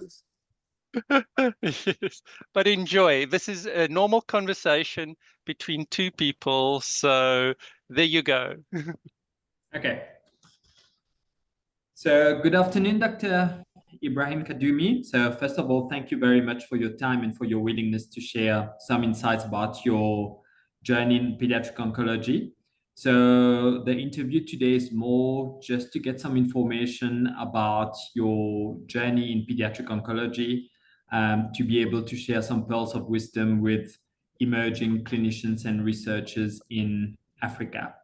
Yes, but enjoy. This is a normal conversation between two people. So there you go. Okay. So good afternoon, Dr. Ibrahim Qaddoumi. So first of all, thank you very much for your time and for your willingness to share some insights about your journey in pediatric oncology. So the interview today is more just to get some information about your journey in pediatric oncology, to be able to share some pearls of wisdom with emerging clinicians and researchers in Africa.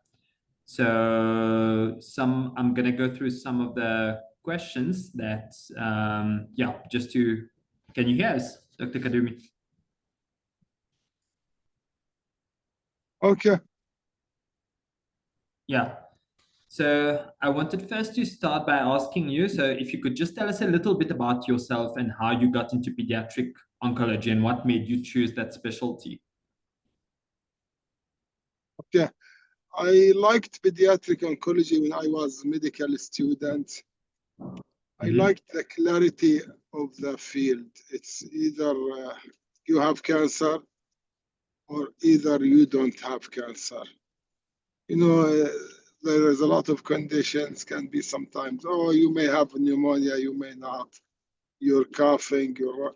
So I'm going to go through some of the questions that, just to, can you hear us, Dr. Qaddoumi? Okay. Yeah. So I wanted first to start by asking you, so if you could just tell us a little bit about yourself and how you got into pediatric oncology and what made you choose that specialty. Okay. I liked pediatric oncology when I was a medical student. I liked the clarity of the field. It's either you have cancer or either you don't have cancer. You know, there is a lot of conditions, can be sometimes, oh, you may have pneumonia, you may not. You're coughing, your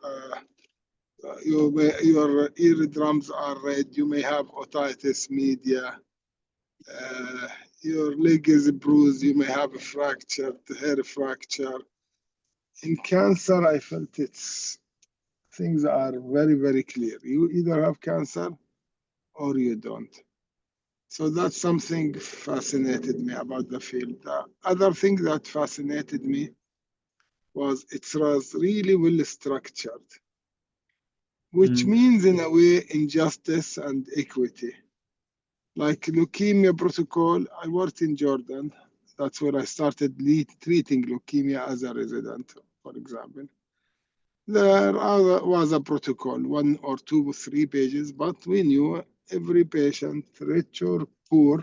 eardrums are red, you may have otitis media. Your leg is bruised, you may have a fracture, hair fracture. In cancer, I felt things are very, very clear. You either have cancer or you don't. So that's something fascinated me about the field. The other thing that fascinated me was it was really well structured, which means in a way injustice and equity. Like leukemia protocol, I worked in Jordan. That's where I started treating leukemia as a resident, for example. There was a protocol, 1 or 2 or 3 pages, but we knew every patient, rich or poor,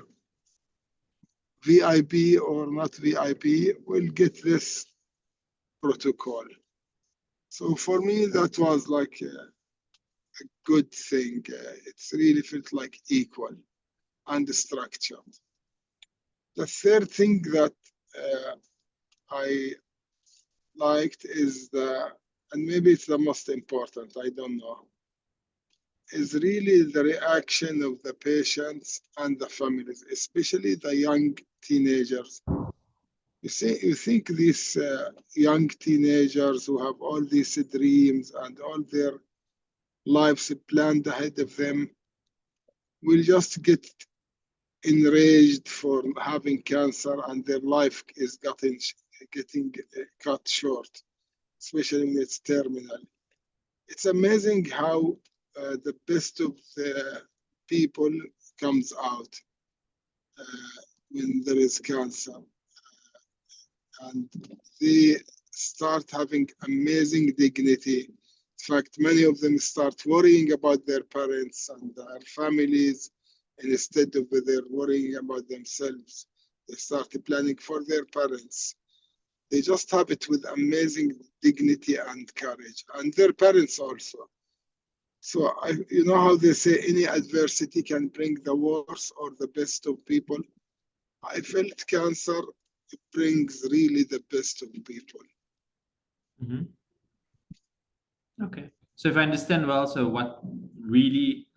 VIP or not VIP, will get this protocol. So for me, that was like a good thing. It's really felt like equal and structured. The third thing that I liked is and maybe it's the most important, I don't know, is really the reaction of the patients and the families, especially the young teenagers. You think these young teenagers who have all these dreams and all their lives planned ahead of them will just get enraged for having cancer and their life is getting cut short, especially when it's terminal. It's amazing how the best of the people comes out when there is cancer. And they start having amazing dignity. In fact, many of them start worrying about their parents and their families, and instead of their worrying about themselves, they start planning for their parents. They just have it with amazing dignity and courage, and their parents also. So you know how they say any adversity can bring the worst or the best of people? I felt cancer brings really the best of people. Okay. So if I understand well, so what really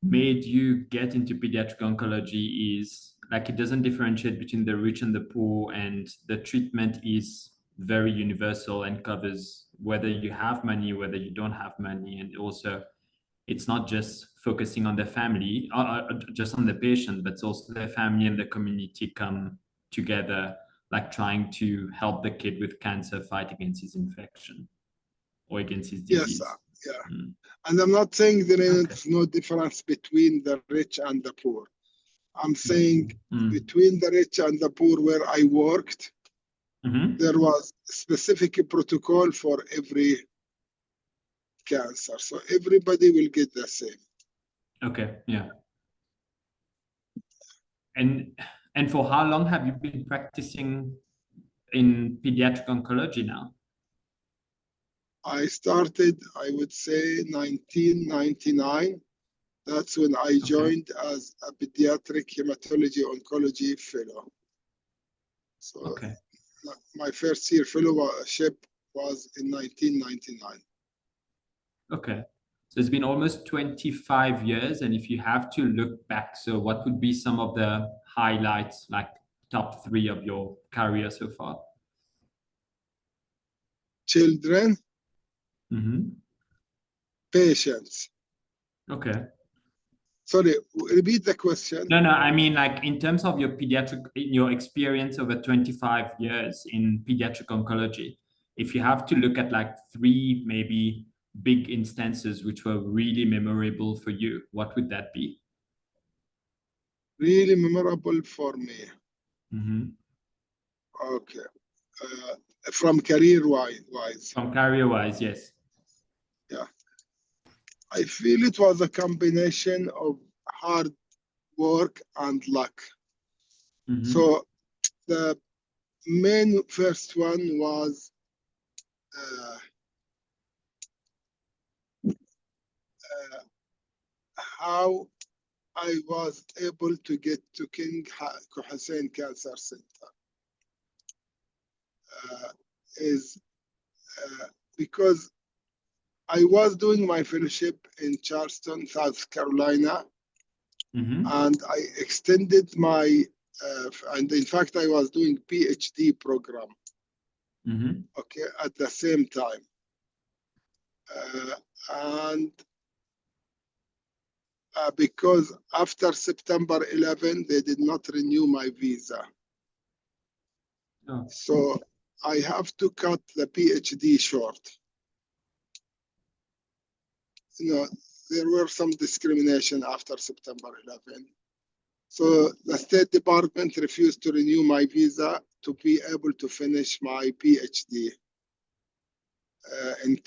made you get into pediatric oncology is like it doesn't differentiate between the rich and the poor, and the treatment is very universal and covers whether you have money, whether you don't have money, and also it's not just focusing on the family, just on the patient, but also the family and the community come together, like trying to help the kid with cancer fight against his infection or against his disease. Yes, yeah. And I'm not saying there is no difference between the rich and the poor. I'm saying between the rich and the poor where I worked, there was a specific protocol for every cancer. So everybody will get the same. Okay, yeah. And for how long have you been practicing in pediatric oncology now? I started, I would say, 1999. That's when I joined as a pediatric hematology oncology fellow. So my first year fellowship was in 1999. Okay. So it's been almost 25 years. And if you have to look back, so what would be some of the highlights, like top 3 of your career so far? Children, patients. Okay. Sorry, repeat the question. No, I mean, like in terms of your your experience over 25 years in pediatric oncology, if you have to look at like 3 maybe big instances which were really memorable for you, what would that be? Really memorable for me. Okay. From career-wise. From career-wise, yes. Yeah. I feel it was a combination of hard work and luck. So the main first one was how I was able to get to King Hussein Cancer Center. Because I was doing my fellowship in Charleston, South Carolina, and I extended my, and in fact, I was doing PhD program, okay, at the same time. Because after September 11, they did not renew my visa. So I have to cut the PhD short. You know, there were some discrimination after September 11. So the State Department refused to renew my visa to be able to finish my PhD in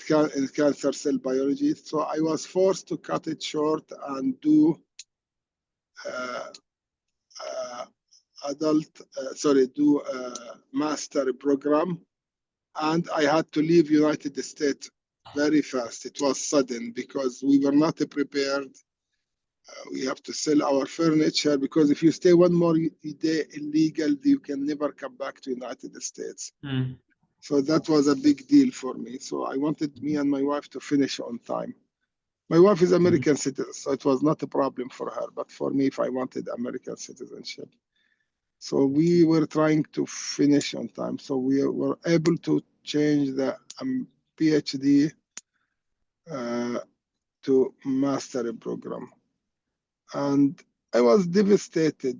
cancer cell biology. So I was forced to cut it short and do do a master program. And I had to leave United States very fast. It was sudden because we were not prepared. We have to sell our furniture because if you stay one more day illegal, you can never come back to United States. So that was a big deal for me. So I wanted me and my wife to finish on time. My wife is American citizen, so it was not a problem for her. But for me, if I wanted American citizenship. So we were trying to finish on time. So we were able to change the PhD to master program. And I was devastated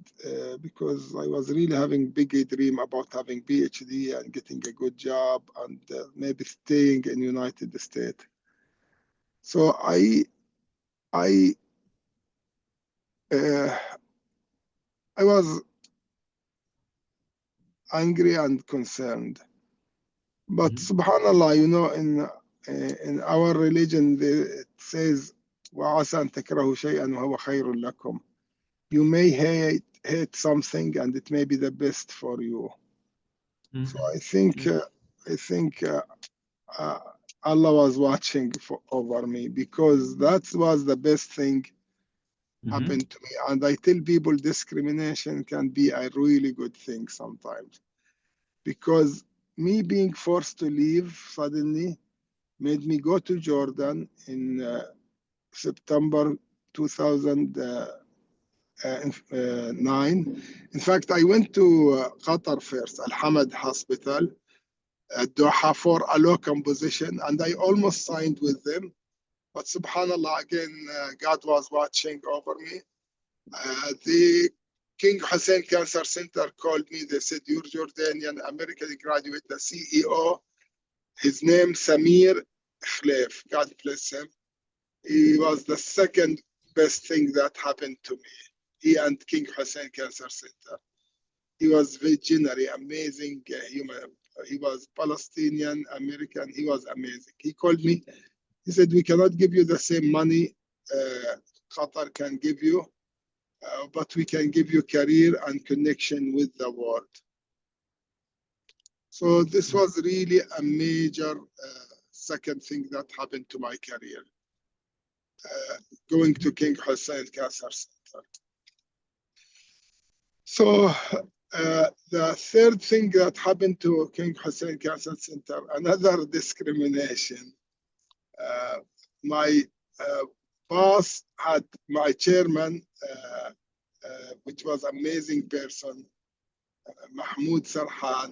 because I was really having big dream about having PhD and getting a good job and maybe staying in United States. So I was angry and concerned. But subhanallah, you know, in our religion, it says, وَعَسَى أَن تَكْرَهُ شَيْئًا وَهُوَ خَيْرٌ لَكُمْ. You may hate something and it may be the best for you. So I think Allah was watching over me because that was the best thing happened to me. And I tell people discrimination can be a really good thing sometimes. Because me being forced to leave suddenly made me go to Jordan in September 2009. In fact, I went to Qatar first, Al-Hamad Hospital at Doha for a locum position, and I almost signed with them. But subhanAllah, again, God was watching over me. The King Hussein Cancer Center called me. They said, you're Jordanian American graduate, the CEO. His name, Samir Khlef. God bless him. He was the second best thing that happened to me. He and King Hussein Cancer Center. He was visionary, amazing human. He was Palestinian, American. He was amazing. He called me. He said, we cannot give you the same money Qatar can give you, but we can give you career and connection with the world. So this was really a major second thing that happened to my career. Going to King Hussein Cancer Center. So the third thing that happened to King Hussein Cancer Center, another discrimination. My boss had my chairman, which was amazing person, Mahmoud Sarhan,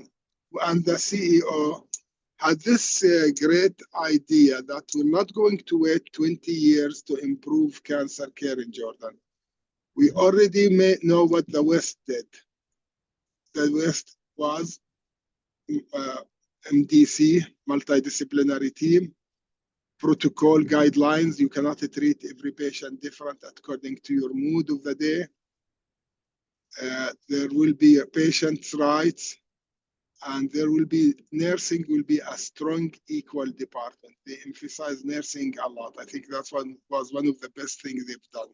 and the CEO had this great idea that we're not going to wait 20 years to improve cancer care in Jordan. We already know what the West did. The West was MDC, multidisciplinary team, protocol guidelines. You cannot treat every patient different according to your mood of the day. There will be a patient's rights, and there will be nursing will be a strong equal department. They emphasize nursing a lot. I think that's was one of the best things they've done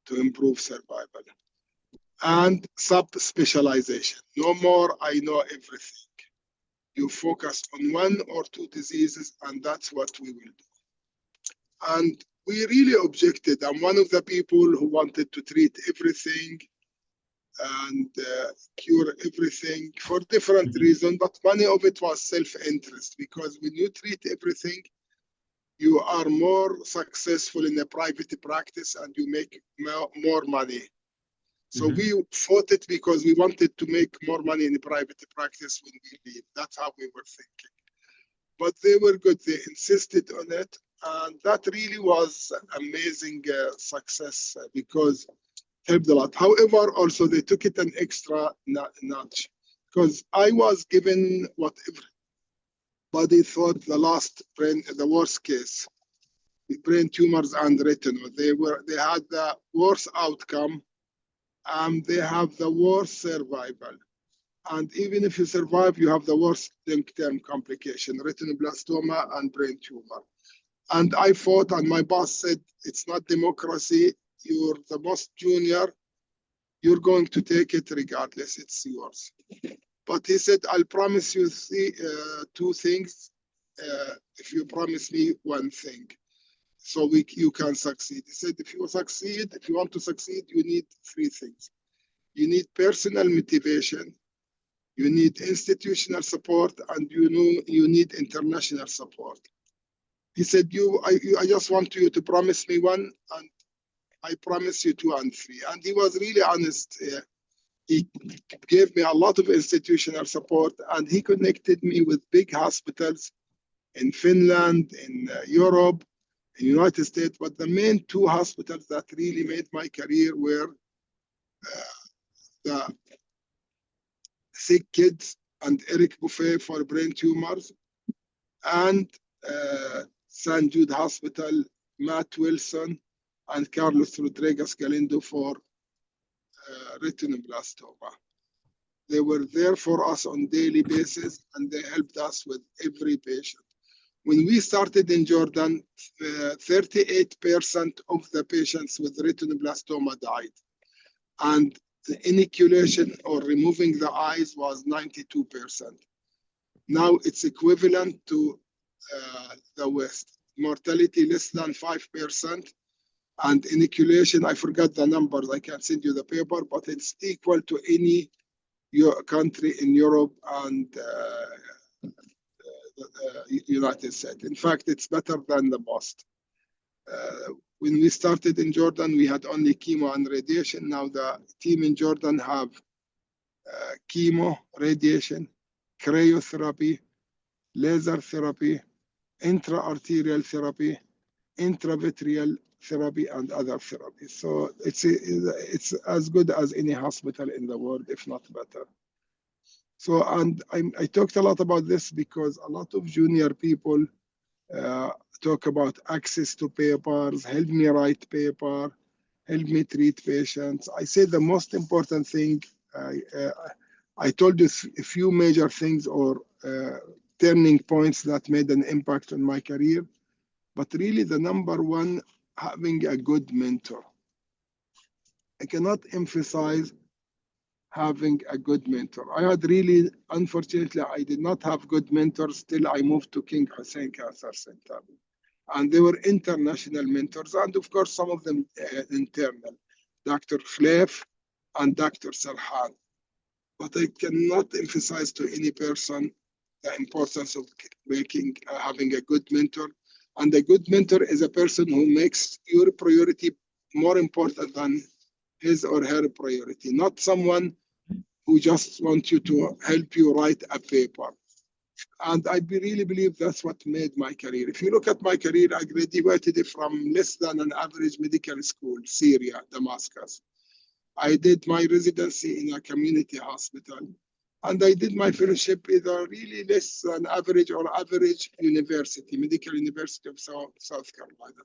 to improve survival. And sub-specialization. No more, I know everything. You focus on one or two diseases, and that's what we will do. And we really objected. I'm one of the people who wanted to treat everything and cure everything for different reasons, but many of it was self-interest, because when you treat everything, you are more successful in a private practice and you make more money. So we fought it because we wanted to make more money in the private practice when we leave. That's how we were thinking. But they were good. They insisted on it. And that really was amazing success because it helped a lot. However, also they took it an extra notch because I was given what everybody thought the worst case, brain tumors and retinal. They had the worst outcome. They have the worst survival. And even if you survive, you have the worst long-term complication, retinoblastoma and brain tumor. And I fought, and my boss said, it's not democracy. You're the most junior. You're going to take it regardless. It's yours. But he said, I'll promise you two things if you promise me one thing. So you can succeed. He said, if you want to succeed, you need three things. You need personal motivation, you need institutional support, and you need international support. He said, I just want you to promise me one, and I promise you 2 and 3. And he was really honest. He gave me a lot of institutional support, and he connected me with big hospitals in Finland, in Europe, in the United States. But the main 2 hospitals that really made my career were the Sick Kids and Eric Buffet for brain tumors, and St. Jude Hospital, Matt Wilson, and Carlos Rodriguez Galindo for retinoblastoma. They were there for us on a daily basis, and they helped us with every patient. When we started in Jordan, 38% of the patients with retinoblastoma died. And the inoculation or removing the eyes was 92%. Now it's equivalent to the West. Mortality less than 5%. And inoculation, I forgot the numbers, I can't send you the paper, but it's equal to any country in Europe and United States. In fact, it's better than the most. When we started in Jordan, we had only chemo and radiation. Now the team in Jordan have chemo, radiation, cryotherapy, laser therapy, intra-arterial therapy, intravitreal therapy, and other therapies. So it's as good as any hospital in the world, if not better. So, and I talked a lot about this because a lot of junior people talk about access to papers, help me write paper, help me treat patients. I say the most important thing, I told you a few major things or turning points that made an impact on my career, but really the number one, having a good mentor. I cannot emphasize having a good mentor. I had really, unfortunately, I did not have good mentors till I moved to King Hussein Cancer Center. And they were international mentors, and of course, some of them internal, Dr. Khlef and Dr. Sarhan. But I cannot emphasize to any person the importance of having a good mentor. And a good mentor is a person who makes your priority more important than his or her priority, not someone who just wants you to help you write a paper. And I really believe that's what made my career. If you look at my career, I graduated from less than an average medical school, Syria, Damascus. I did my residency in a community hospital. And I did my fellowship in a really less than average or average university, Medical University of South Carolina.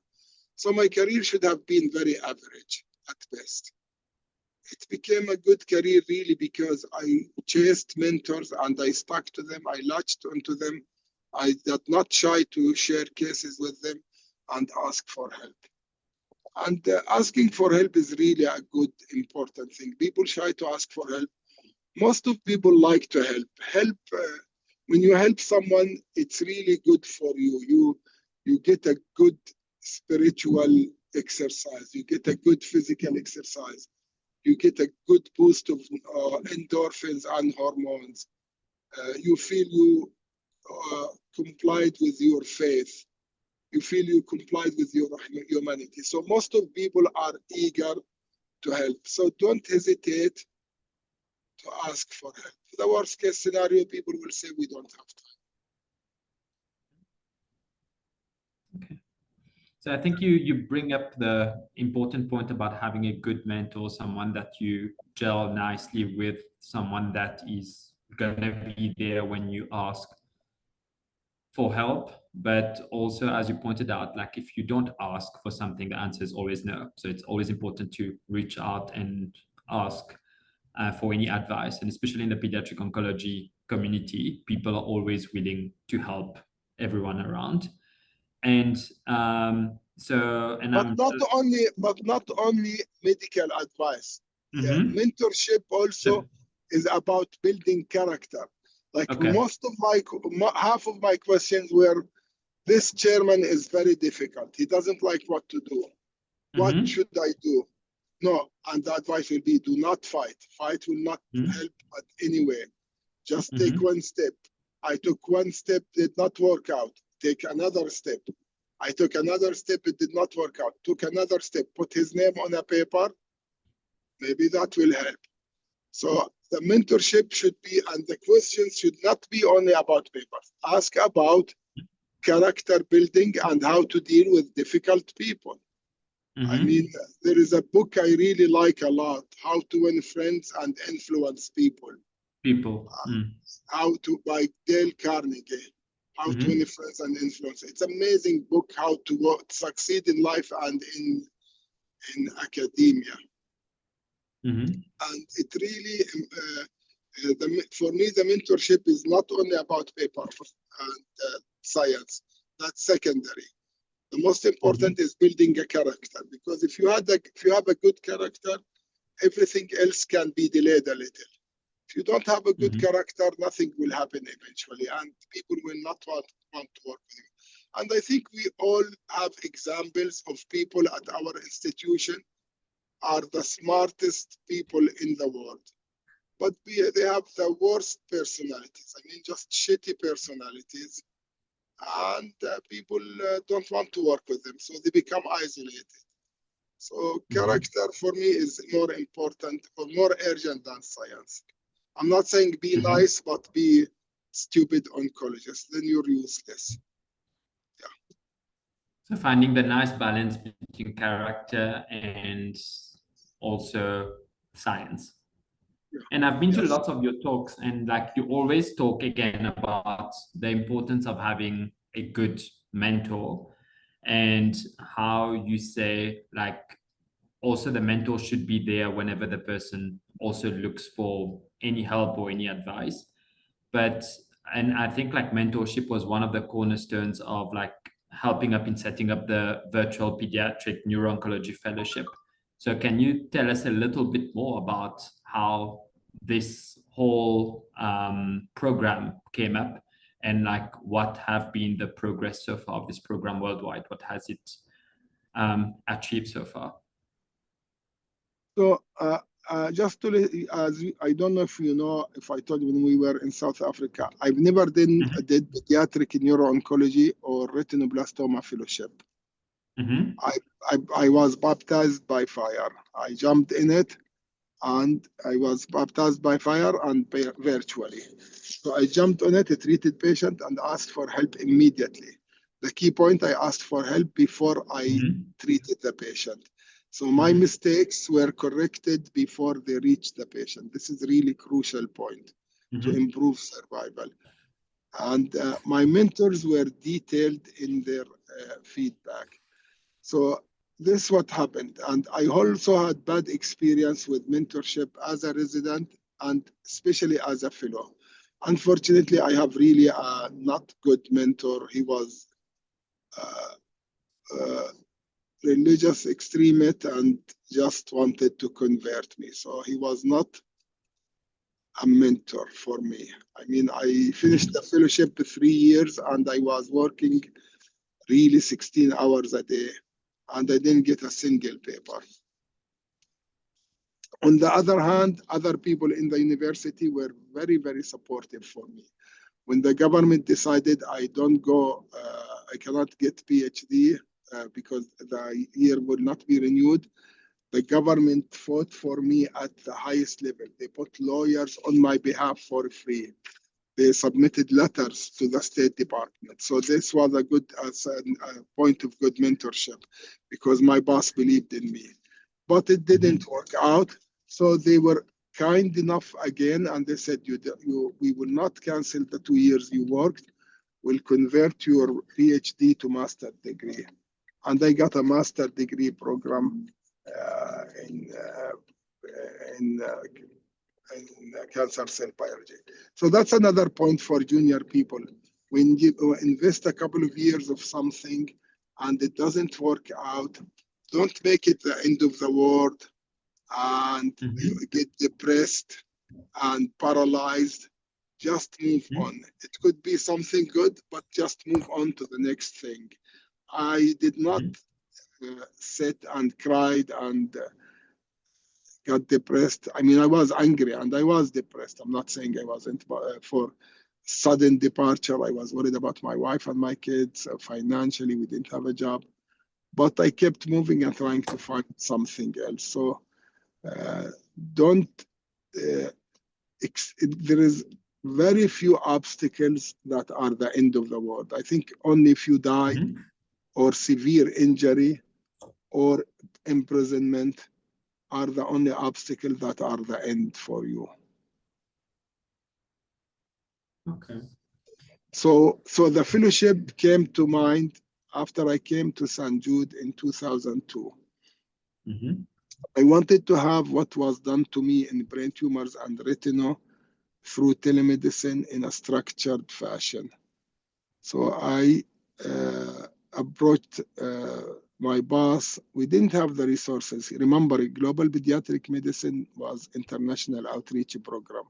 So my career should have been very average at best. It became a good career really because I chased mentors and I stuck to them. I latched onto them. I did not shy to share cases with them and ask for help. And asking for help is really a good, important thing. People shy to ask for help. Most of people like to help. When you help someone, it's really good for you. You get a good spiritual exercise. You get a good physical exercise. You get a good boost of endorphins and hormones. You feel you complied with your faith. You feel you complied with your humanity. So most of people are eager to help. So don't hesitate to ask for help. The worst case scenario, people will say we don't have time. Okay. So I think you bring up the important point about having a good mentor, someone that you gel nicely with, someone that is going to be there when you ask for help. But also, as you pointed out, like if you don't ask for something, the answer is always no. So it's always important to reach out and ask for any advice. And especially in the pediatric oncology community, people are always willing to help everyone around. And but not only medical advice. Mentorship also is about building character. Like half of my questions were, this chairman is very difficult. He doesn't like what to do. What should I do? No, and the advice will be, do not fight. Fight will not help at any way. Just take one step. I took one step, did not work out. Take another step. I took another step, it did not work out. Took another step, put his name on a paper. Maybe that will help. So the mentorship should be, and the questions should not be only about papers. Ask about character building and how to deal with difficult people. I mean, there is a book I really like a lot, How to Win Friends and Influence People. By Dale Carnegie. How to Win Friends and Influence. It's an amazing book, how to succeed in life and in academia. And it really, for me, the mentorship is not only about paper and science. That's secondary. The most important is building a character, because if you have a good character, everything else can be delayed a little. If you don't have a good character, nothing will happen eventually, and people will not want to work with you. And I think we all have examples of people at our institution are the smartest people in the world, but they have the worst personalities. I mean, just shitty personalities. And people don't want to work with them, so they become isolated. So character for me is more important or more urgent than science. I'm not saying be nice, but be stupid oncologist, then you're useless. Yeah. So finding the nice balance between character and also science. And I've been to lots of your talks, and like you always talk again about the importance of having a good mentor, and how you say like also the mentor should be there whenever the person also looks for any help or any advice. And I think like mentorship was one of the cornerstones of like helping up in setting up the virtual pediatric neuro-oncology fellowship. So can you tell us a little bit more about how this whole program came up, and like what have been the progress so far of this program worldwide? What has it achieved so far? So just to I don't know if you know, if I told you when we were in South Africa, I've never did pediatric neuro-oncology or retinoblastoma fellowship. I was baptized by fire. I jumped in it, and I was baptized by fire and virtually. So I jumped on it, treated patient, and asked for help immediately. The key point, I asked for help before I treated the patient. So my mistakes were corrected before they reached the patient. This is really crucial point to improve survival. And my mentors were detailed in their feedback. So this is what happened. And I also had bad experience with mentorship as a resident and especially as a fellow. Unfortunately, I have really a not good mentor. He was religious extremist and just wanted to convert me. So he was not a mentor for me. I mean, I finished the fellowship 3 years and I was working really 16 hours a day, and I didn't get a single paper. On the other hand, other people in the university were very, very supportive for me. When the government decided I don't go, I cannot get PhD because the year will not be renewed, the government fought for me at the highest level. They put lawyers on my behalf for free. They submitted letters to the State Department. So this was a good a point of good mentorship because my boss believed in me. But it didn't work out. So they were kind enough again, and they said, we will not cancel the 2 years you worked. We'll convert your PhD to master degree. And I got a master degree program in cancer cell biology. So that's another point for junior people. When you invest a couple of years of something and it doesn't work out, don't make it the end of the world and get depressed and paralyzed. Just move on. It could be something good, but just move on to the next thing. I did not sit and cried and got depressed. I mean, I was angry and I was depressed. I'm not saying I wasn't, but for sudden departure, I was worried about my wife and my kids. Financially, we didn't have a job. But I kept moving and trying to find something else. So there is very few obstacles that are the end of the world. I think only if you die or severe injury or imprisonment are the only obstacles that are the end for you. Okay. So the fellowship came to mind after I came to St. Jude in 2002. I wanted to have what was done to me in brain tumors and retinal through telemedicine in a structured fashion. So I approached my boss. We didn't have the resources. Remember, Global Pediatric Medicine was international outreach program.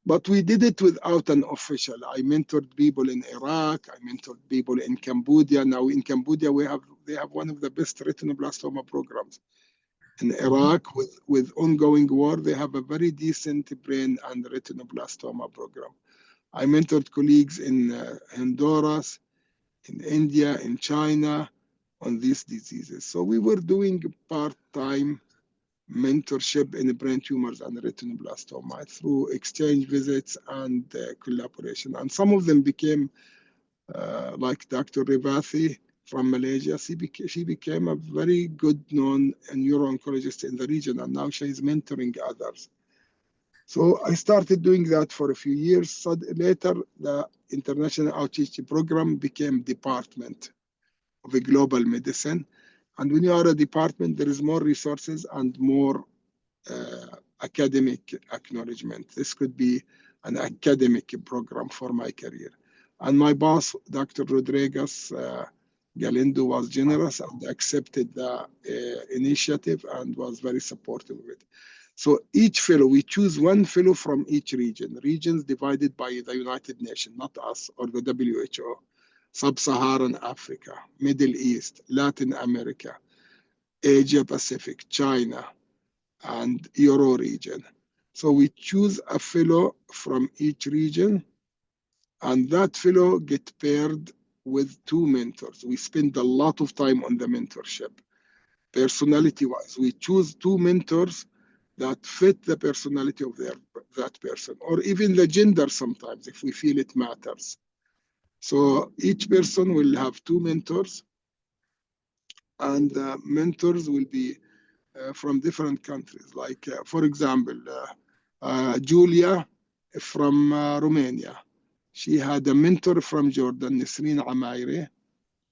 But we did it without an official. I mentored people in Iraq. I mentored people in Cambodia. Now in Cambodia, they have one of the best retinoblastoma programs. In Iraq, with ongoing war, they have a very decent brain and retinoblastoma program. I mentored colleagues in Honduras, in India, in China on these diseases. So we were doing part-time mentorship in brain tumors and retinoblastoma through exchange visits and collaboration. And some of them became like Dr. Rivathi from Malaysia. She became a very good known neuro-oncologist in the region, and now she's mentoring others. So I started doing that for a few years. So later, the International Outreach Program became department of a global medicine. And when you are a department, there is more resources and more academic acknowledgement. This could be an academic program for my career. And my boss, Dr. Rodriguez Galindo, was generous and accepted the initiative and was very supportive of it. So each fellow, we choose one fellow from each region. Regions divided by the United Nations, not us or the WHO. Sub-Saharan Africa, Middle East, Latin America, Asia Pacific, China, and Euro region. So we choose a fellow from each region, and that fellow get paired with 2 mentors. We spend a lot of time on the mentorship. Personality-wise, we choose 2 mentors that fit the personality of that person, or even the gender sometimes, if we feel it matters. So each person will have 2 mentors, and the mentors will be from different countries. Like, for example, Julia from Romania. She had a mentor from Jordan, Nisreen Amaire,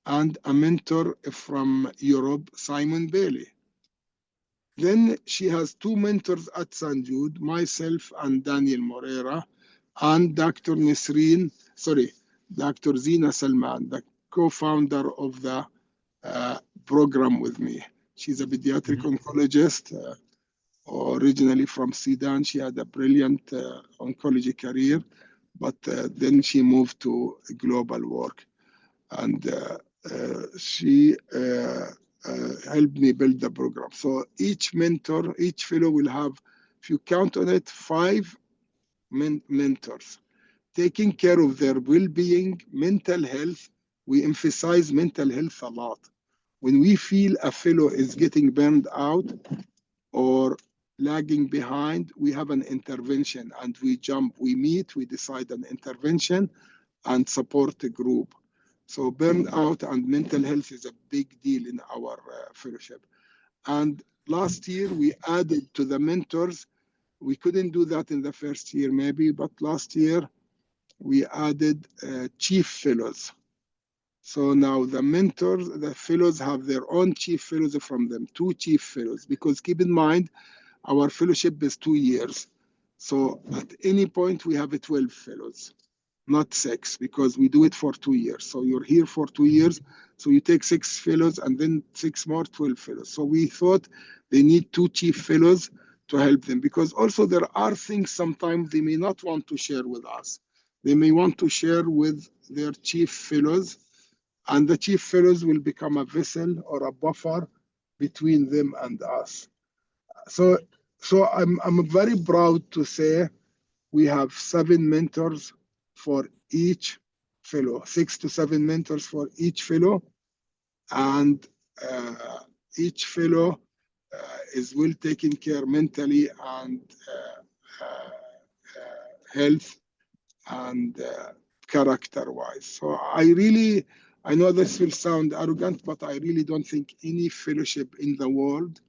and a mentor from Europe, Simon Bailey. Then she has 2 mentors at St. Jude, myself and Daniel Moreira, and Dr. Dr. Zina Salman, the co-founder of the program with me. She's a pediatric oncologist, originally from Sudan. She had a brilliant oncology career, but then she moved to global work. And she helped me build the program. So each mentor, each fellow will have, if you count on it, 5 mentors, taking care of their well-being, mental health. We emphasize mental health a lot. When we feel a fellow is getting burned out or lagging behind, we have an intervention, and we meet, we decide an intervention and support the group. So burnout and mental health is a big deal in our fellowship. And last year we added to the mentors. We couldn't do that in the first year maybe, but last year we added chief fellows. So now the mentors, the fellows have their own chief fellows from them, 2 chief fellows, because keep in mind, our fellowship is 2 years. So at any point we have 12 fellows, not 6, because we do it for 2 years. So you're here for 2 years. So you take 6 fellows and then 6 more, 12 fellows. So we thought they need 2 chief fellows to help them, because also there are things sometimes they may not want to share with us. They may want to share with their chief fellows, and the chief fellows will become a vessel or a buffer between them and us. So I'm very proud to say we have 7 mentors for each fellow, 6 to 7 mentors for each fellow, and each fellow is well taken care mentally and health and character-wise. So I know this will sound arrogant, but I really don't think any fellowship in the world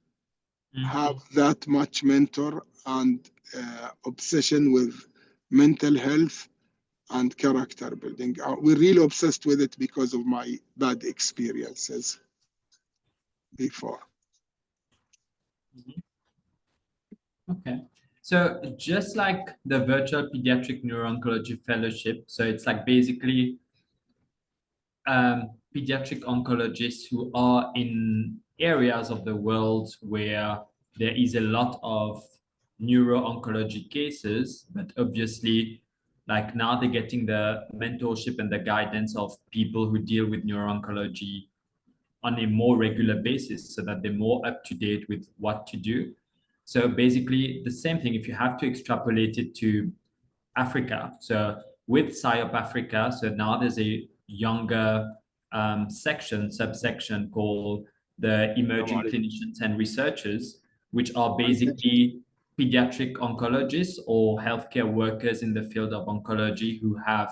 have that much mentor and obsession with mental health and character building. We're really obsessed with it because of my bad experiences before. Okay. So just like the virtual pediatric neuro-oncology fellowship, so it's like basically pediatric oncologists who are in areas of the world where there is a lot of neuro-oncology cases, but obviously like now they're getting the mentorship and the guidance of people who deal with neuro-oncology on a more regular basis so that they're more up to date with what to do. So basically the same thing, if you have to extrapolate it to Africa. So with SIOP Africa, so now there's a younger subsection called the emerging clinicians and researchers, which are basically pediatric oncologists or healthcare workers in the field of oncology who have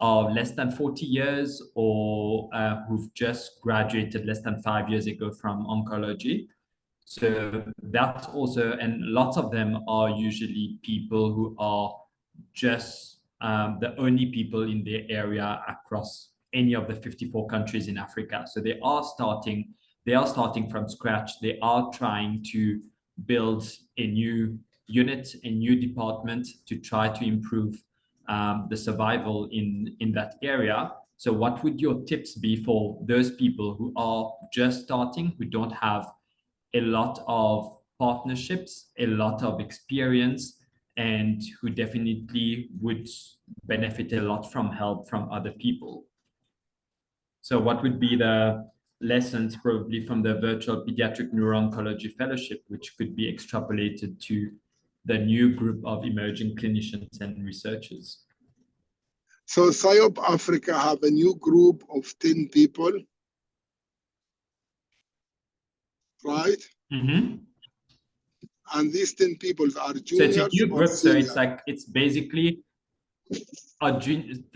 less than 40 years or who've just graduated less than 5 years ago from oncology. So that's also, and lots of them are usually people who are just the only people in their area across any of the 54 countries in Africa. So they are starting from scratch. They are trying to build a new unit, a new department to try to improve the survival in that area. So what would your tips be for those people who are just starting, who don't have a lot of partnerships, a lot of experience, and who definitely would benefit a lot from help from other people. So what would be the lessons probably from the virtual pediatric neuro-oncology fellowship, which could be extrapolated to the new group of emerging clinicians and researchers? So SIOP Africa have a new group of 10 people, right? Mm-hmm. And these 10 people are So it's juniors a new or group, so seniors? it's basically a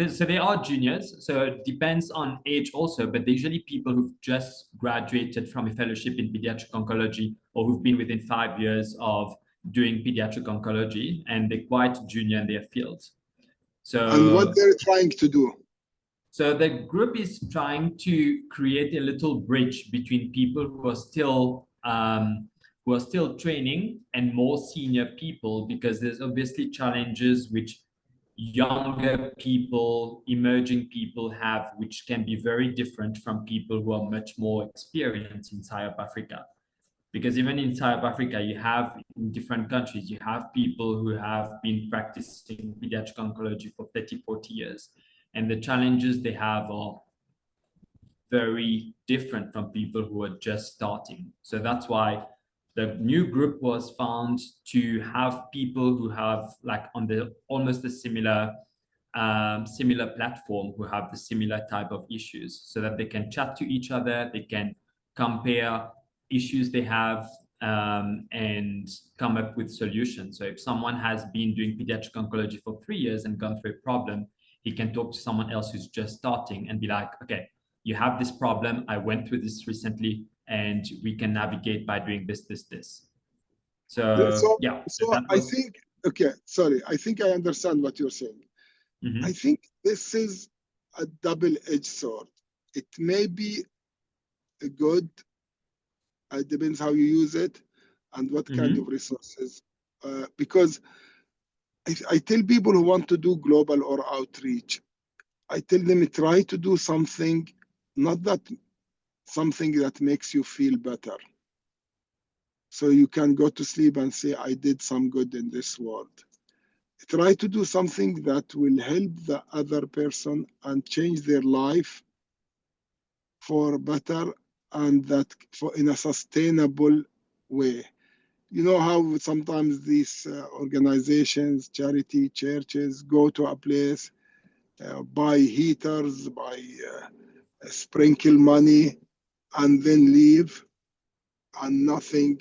so they are juniors, so it depends on age also, but they're usually people who've just graduated from a fellowship in pediatric oncology or who've been within 5 years of doing pediatric oncology, and they're quite junior in their fields. And what So they're trying to do? so the group is trying to create a little bridge between people who are still training and more senior people, because there's obviously challenges which younger people, emerging people have, which can be very different from people who are much more experienced in SIOP Africa. Because even in SIOP Africa, you have, in different countries, you have people who have been practicing pediatric oncology for 30, 40 years. And the challenges they have are very different from people who are just starting. So that's why the new group was found to have people who have like on the almost a similar platform, who have the similar type of issues, so that they can chat to each other, they can compare issues they have, and come up with solutions. So if someone has been doing pediatric oncology for 3 years and gone through a problem, he can talk to someone else who's just starting and be like, okay, you have this problem, I went through this recently, and we can navigate by doing this. So yeah. So I think, okay, sorry, I think I understand what you're saying. Mm-hmm. I think this is a double-edged sword. It may be good, it depends how you use it and what kind of resources. Because I tell people who want to do global or outreach, I tell them try to do something, not that something that makes you feel better. So you can go to sleep and say, I did some good in this world. Try to do something that will help the other person and change their life for better, and that for in a sustainable way. You know how sometimes these organizations, charity, churches go to a place, buy heaters, buy sprinkle money, and then leave, and nothing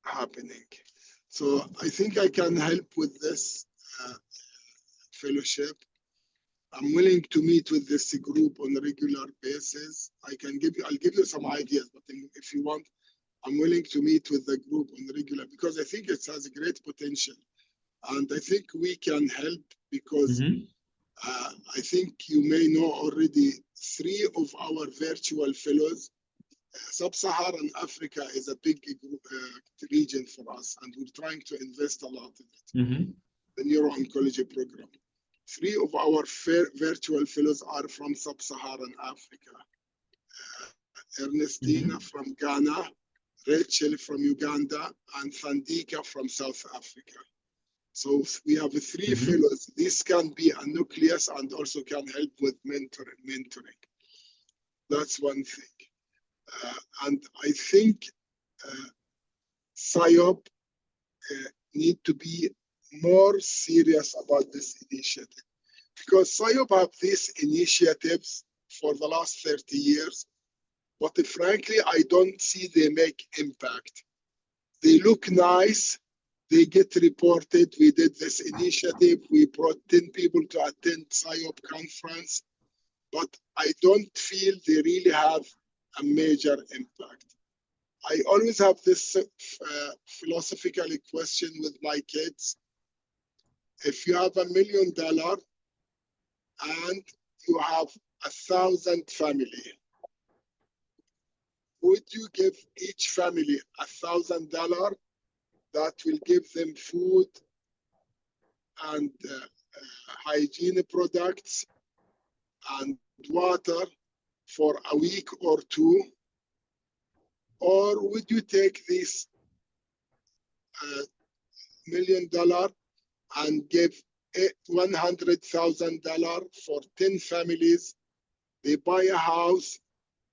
happening. So I think I can help with this fellowship. I'm willing to meet with this group on a regular basis. I'll give you some ideas, but if you want, I'm willing to meet with the group on the regular, because I think it has a great potential. And I think we can help, because I think you may know already 3 of our virtual fellows. Sub-Saharan Africa is a big region for us, and we're trying to invest a lot in it. The neuro-oncology program. 3 of our virtual fellows are from Sub-Saharan Africa. Ernestina from Ghana, Rachel from Uganda, and Thandika from South Africa. So we have 3 fellows. This can be a nucleus and also can help with mentoring. That's one thing. And I think SIOP need to be more serious about this initiative, because SIOP have these initiatives for the last 30 years, but frankly, I don't see they make impact. They look nice, they get reported. We did this initiative, we brought 10 people to attend SIOP conference, but I don't feel they really have a major impact. I always have this philosophical question with my kids. If you have $1 million and you have 1,000 family, would you give each family $1,000 that will give them food and hygiene products and water for a week or 2? Or would you take this million and give $100,000 for 10 families. They buy a house,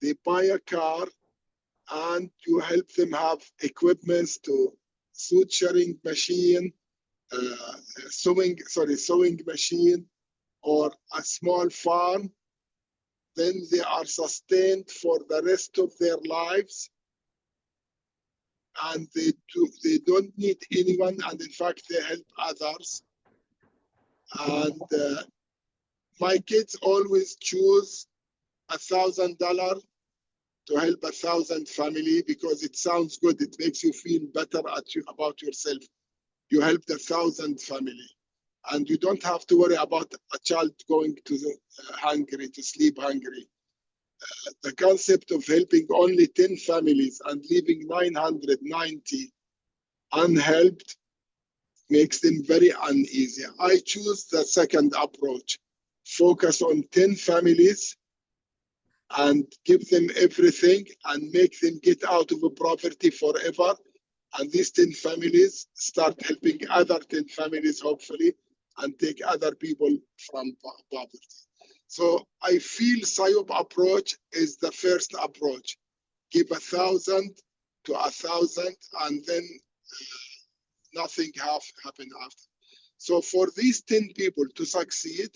they buy a car, and you help them have equipments to suturing machine, sewing machine, or a small farm. Then they are sustained for the rest of their lives, and they don't need anyone, and in fact they help others. And my kids always choose $1,000 to help 1,000 family because it sounds good. It makes you feel better about yourself. You helped 1,000 family, and you don't have to worry about a child going to hungry, to sleep hungry. The concept of helping only 10 families and leaving 990 unhelped makes them very uneasy. I choose the second approach. Focus on 10 families and give them everything and make them get out of poverty forever. And these 10 families start helping other 10 families, hopefully, and take other people from poverty. So I feel SIOP approach is the first approach. Give 1,000 to 1,000, and then nothing happen after. So for these 10 people to succeed,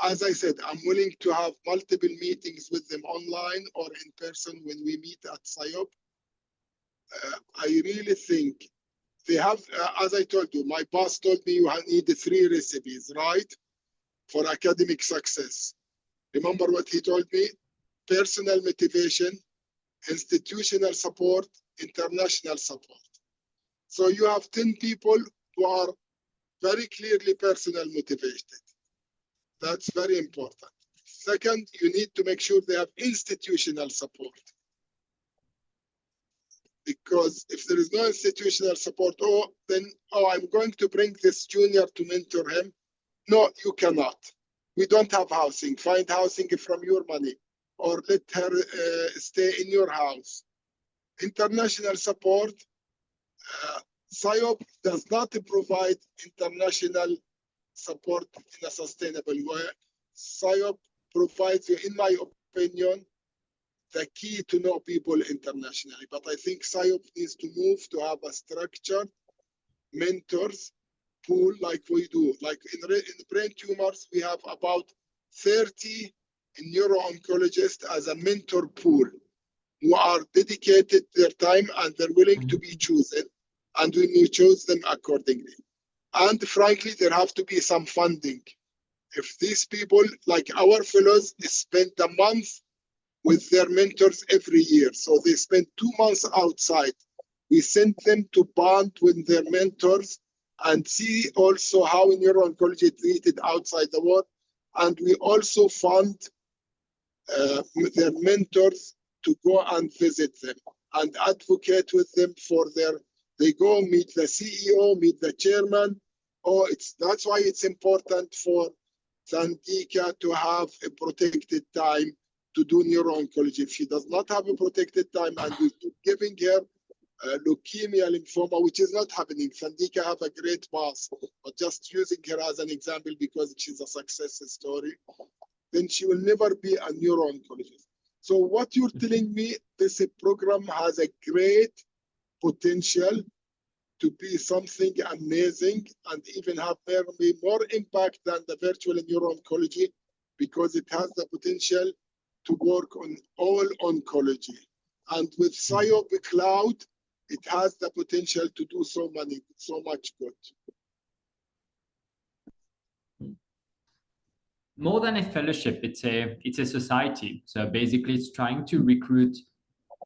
as I said, I'm willing to have multiple meetings with them online or in person when we meet at SIOP. I really think they have, as I told you, my boss told me you need 3 recipes, right? For academic success. Remember what he told me? Personal motivation, institutional support, international support. So you have 10 people who are very clearly personal motivated. That's very important. Second, you need to make sure they have institutional support. Because if there is no institutional support, I'm going to bring this junior to mentor him. No, you cannot. We don't have housing. Find housing from your money, or let her stay in your house. International support. SIOP does not provide international support in a sustainable way. SIOP provides you, in my opinion, the key to know people internationally. But I think SIOP needs to move to have a structured mentors pool like we do. Like in brain tumors, we have about 30 neuro-oncologists as a mentor pool who are dedicated their time and they're willing to be chosen. And we choose them accordingly. And frankly, there have to be some funding. If these people, like our fellows, spend a month with their mentors every year. So they spend 2 months outside. We send them to bond with their mentors and see also how neuro-oncology is treated outside the world. And we also fund their mentors to go and visit them and advocate with them for they go meet the CEO, meet the chairman. That's why it's important for Sandika to have a protected time to do neuro-oncology. If she does not have a protected time and we keep giving her leukemia, lymphoma, which is not happening. Sandika have a great boss, but just using her as an example because she's a success story, then she will never be a neuro-oncologist. So what you're telling me, this program has a great potential to be something amazing and even have maybe more impact than the virtual neuro-oncology because it has the potential to work on all oncology. And with SIOP Cloud, it has the potential to do so much good. More than a fellowship, it's a society. So basically, it's trying to recruit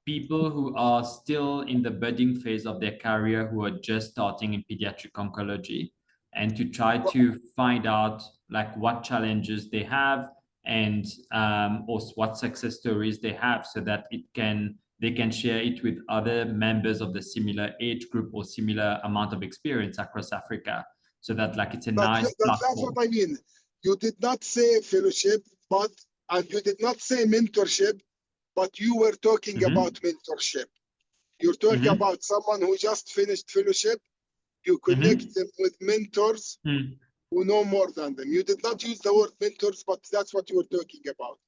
people who are still in the budding phase of their career, who are just starting in pediatric oncology, and to try to find out like what challenges they have and also what success stories they have, so that they can share it with other members of the similar age group or similar amount of experience across Africa, so that like it's a nice platform. That's what I mean. You did not say fellowship, and you did not say mentorship, but you were talking about mentorship. You're talking about someone who just finished fellowship. You connect them with mentors who know more than them. You did not use the word mentors, but that's what you were talking about.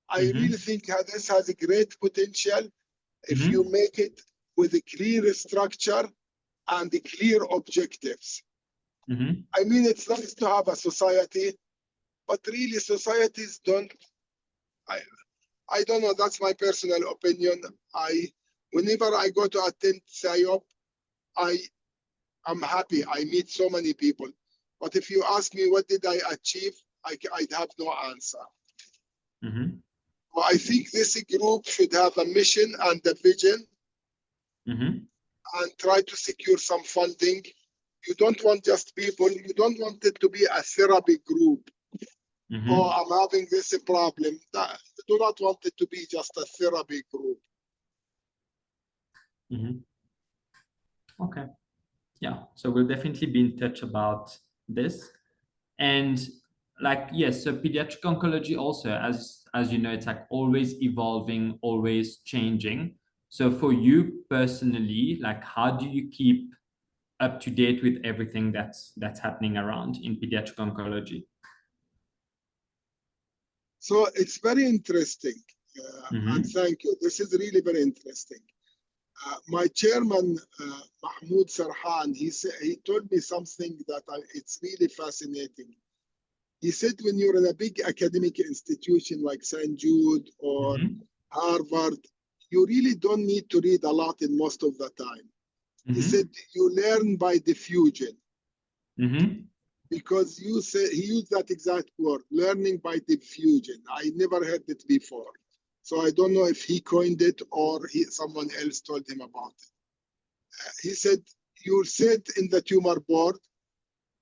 I really think this has a great potential if you make it with a clear structure and the clear objectives. I mean, it's nice to have a society, but really societies don't, I don't know, that's my personal opinion. Whenever I go to attend SIOP, I'm happy. I meet so many people. But if you ask me what did I achieve, I'd have no answer. Well, I think this group should have a mission and a vision and try to secure some funding. You don't want just people, you don't want it to be a therapy group. Oh, I'm having this problem. You do not want it to be just a therapy group. Okay. Yeah, so we'll definitely be in touch about this. And like, yes, so pediatric oncology also, as you know, it's like always evolving, always changing. So for you personally, like, how do you keep up to date with everything that's happening around in pediatric oncology? So it's very interesting, and thank you. This is really very interesting. My chairman, Mahmoud Sarhan, he told me something that it's really fascinating. He said, when you're in a big academic institution like St. Jude or Harvard, you really don't need to read a lot in most of the time. He said, you learn by diffusion. Because he used that exact word, learning by diffusion. I never heard it before. So I don't know if he coined it or someone else told him about it. He said, you sit in the tumor board,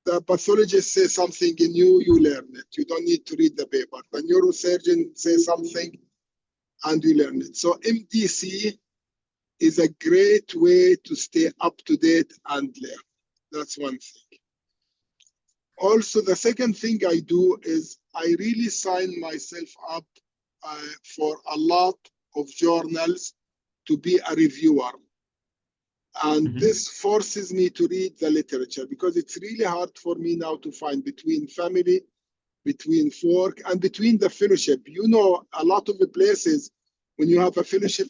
the pathologist says something in you, you learn it. You don't need to read the paper. The neurosurgeon says something and you learn it. So MDC is a great way to stay up to date and learn. That's one thing. Also, the second thing I do is I really sign myself up for a lot of journals to be a reviewer. And this forces me to read the literature because it's really hard for me now to find between family, between work, and between the fellowship. You know, a lot of the places, when you have a fellowship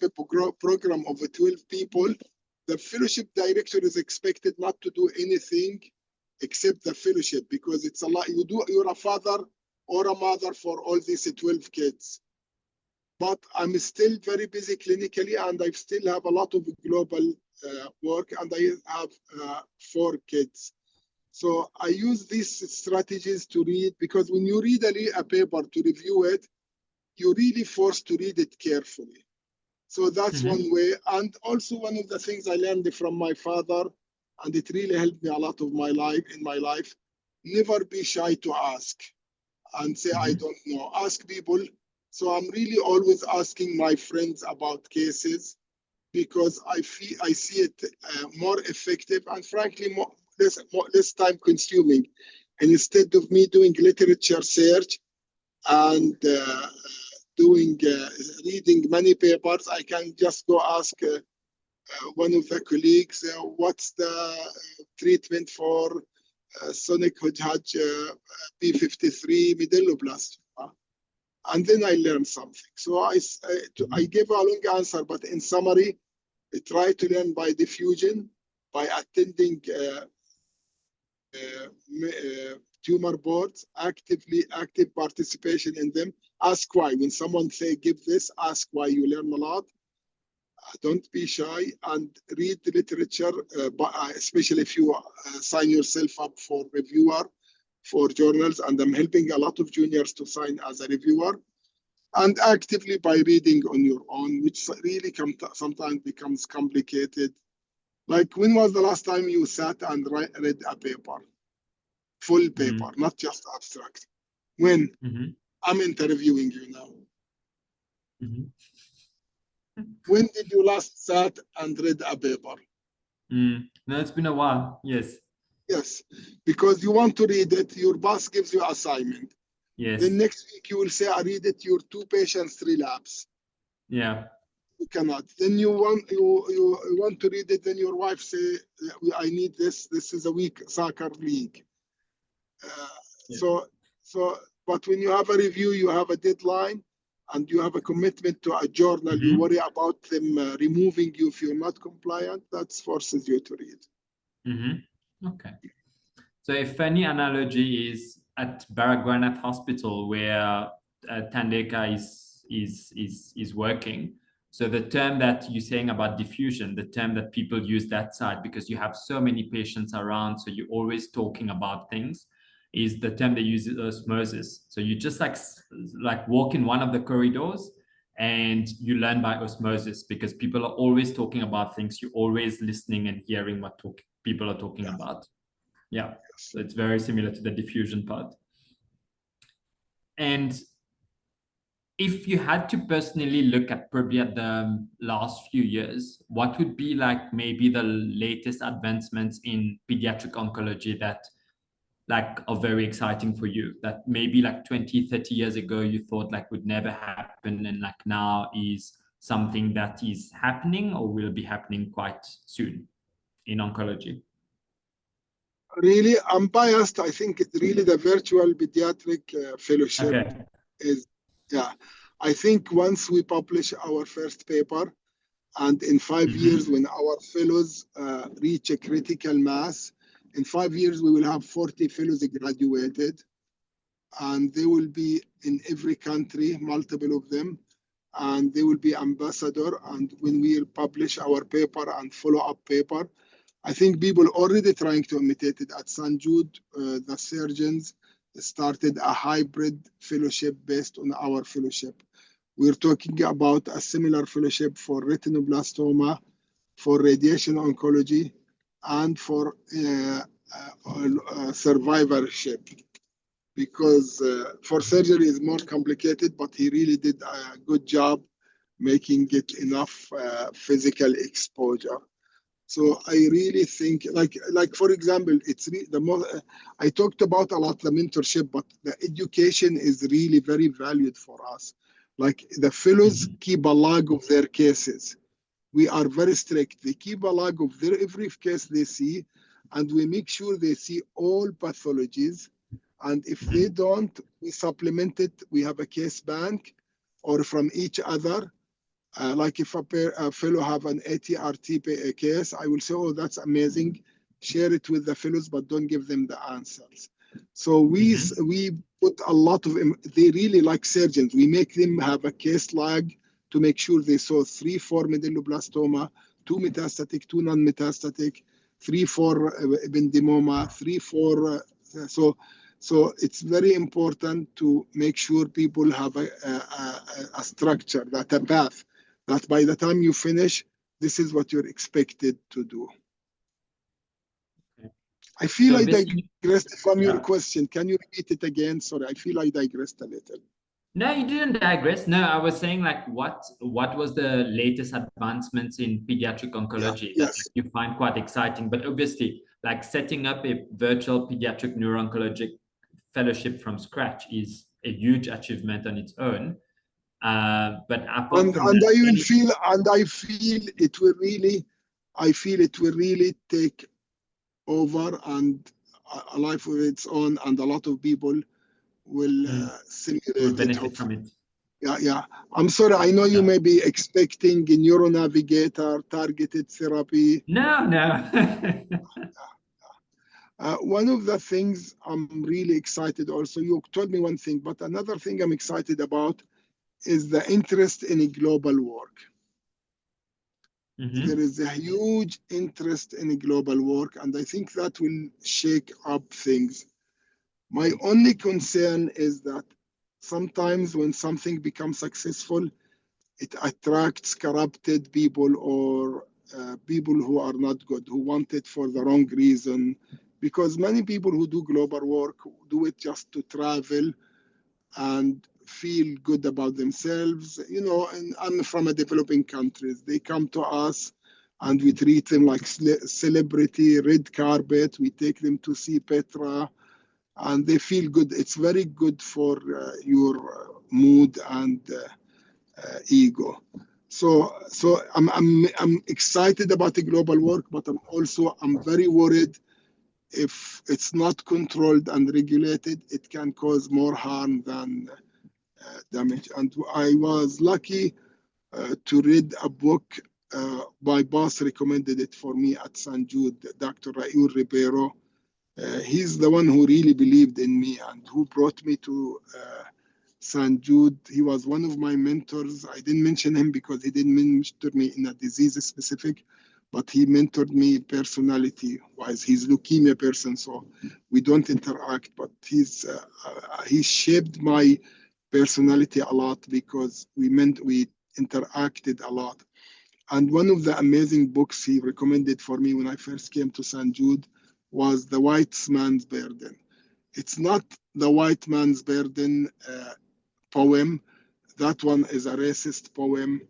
program of 12 people, the fellowship director is expected not to do anything except the fellowship because it's a lot. You're a father or a mother for all these 12 kids. But I'm still very busy clinically and I still have a lot of global work and I have 4 kids. So I use these strategies to read because when you read a paper to review it, you're really forced to read it carefully. So that's one way. And also one of the things I learned from my father, and it really helped me a lot of in my life, never be shy to ask and say, I don't know. Ask people. So I'm really always asking my friends about cases because I see it more effective and frankly less time consuming. And instead of me doing literature search and reading many papers, I can just go ask one of the colleagues, what's the treatment for sonic Hodgkin P53 medulloblastic? And then I learn something. So I gave a long answer, but in summary, I try to learn by diffusion, by attending tumor boards, active participation in them. Ask why. When someone say give this, ask why. You learn a lot. Don't be shy and read the literature, especially if you sign yourself up for reviewer for journals, and I'm helping a lot of juniors to sign as a reviewer, and actively by reading on your own, which really sometimes becomes complicated. Like, when was the last time you sat and read a paper, full paper, not just abstract? When? I'm interviewing you now. When did you last sat and read a paper? No, it's been a while. Yes. Yes, because you want to read it, your boss gives you assignment. Yes. Then next week you will say, I read it, your 2 patients relapse. Yeah. You cannot. Then you want to read it, then your wife say, I need this. This is a weak soccer league. But when you have a review, you have a deadline, and you have a commitment to a journal. You worry about them removing you if you're not compliant. That forces you to read. Okay. So a funny analogy is at Baragwanath Hospital, where Thandeka is working. So the term that you're saying about diffusion, the term that people use that side, because you have so many patients around, so you're always talking about things, is the term they use, osmosis. So you just like walk in one of the corridors and you learn by osmosis, because people are always talking about things. You're always listening and hearing what people are talking about. Yeah, so it's very similar to the diffusion part. And if you had to personally look at probably at the last few years, what would be like maybe the latest advancements in pediatric oncology that like are very exciting for you, that maybe like 20, 30 years ago you thought like would never happen, and like now is something that is happening or will be happening quite soon in oncology? Really, I'm biased. I think it's really the virtual pediatric fellowship is, I think once we publish our first paper, and in 5 years, when our fellows reach a critical mass, in 5 years, we will have 40 fellows graduated, and they will be in every country, multiple of them, and they will be ambassador. And when we publish our paper and follow-up paper, I think people already trying to imitate it. At St. Jude, the surgeons started a hybrid fellowship based on our fellowship. We're talking about a similar fellowship for retinoblastoma, for radiation oncology, and for survivorship. Because for surgery is more complicated, but he really did a good job making it enough physical exposure. So I really think, like for example, it's the more I talked about a lot the mentorship, but the education is really very valued for us. Like the fellows keep a log of their cases. We are very strict. They keep a log of every case they see, and we make sure they see all pathologies. And if they don't, we supplement it. We have a case bank, or from each other. Like if a fellow have an ATRT case, I will say, oh, that's amazing. Share it with the fellows, but don't give them the answers. So we put a lot of them. They really like surgeons. We make them have a case log to make sure they saw 3, 4 medulloblastoma, 2 metastatic, 2 non-metastatic, 3, 4 ependymoma, 3, 4. So it's very important to make sure people have a structure, that a path, that by the time you finish, this is what you're expected to do. I feel I digressed from your question. Can you repeat it again? Sorry, I feel I digressed a little. No, you didn't digress. No, I was saying like what was the latest advancements in pediatric oncology that you find quite exciting? But obviously, like setting up a virtual pediatric neuro-oncologic fellowship from scratch is a huge achievement on its own. But apart from that, I feel it will really take over and a life of its own, and a lot of people will simulate benefit from it. Yeah. I'm sorry. I know you may be expecting a neuronavigator, targeted therapy. No. One of the things I'm really excited also, you told me one thing, but another thing I'm excited about is the interest in global work. There is a huge interest in global work, and I think that will shake up things. My only concern is that sometimes when something becomes successful, it attracts corrupted people or people who are not good, who want it for the wrong reason. Because many people who do global work do it just to travel and feel good about themselves. You know, and I'm from a developing countries. They come to us and we treat them like celebrity, red carpet. We take them to see Petra and they feel good. It's very good for your mood and ego. So I'm excited about the global work, but I'm very worried. If it's not controlled and regulated, it can cause more harm than damage. And I was lucky to read a book. My boss recommended it for me at St. Jude, Dr. Raul Ribeiro. He's the one who really believed in me and who brought me to St. Jude. He was one of my mentors. I didn't mention him because he didn't mentor me in a disease specific, but he mentored me personality-wise. He's leukemia person, so we don't interact, but he shaped my personality a lot because we interacted a lot. And one of the amazing books he recommended for me when I first came to St. Jude was The White Man's Burden. It's not the White Man's Burden poem. That one is a racist poem.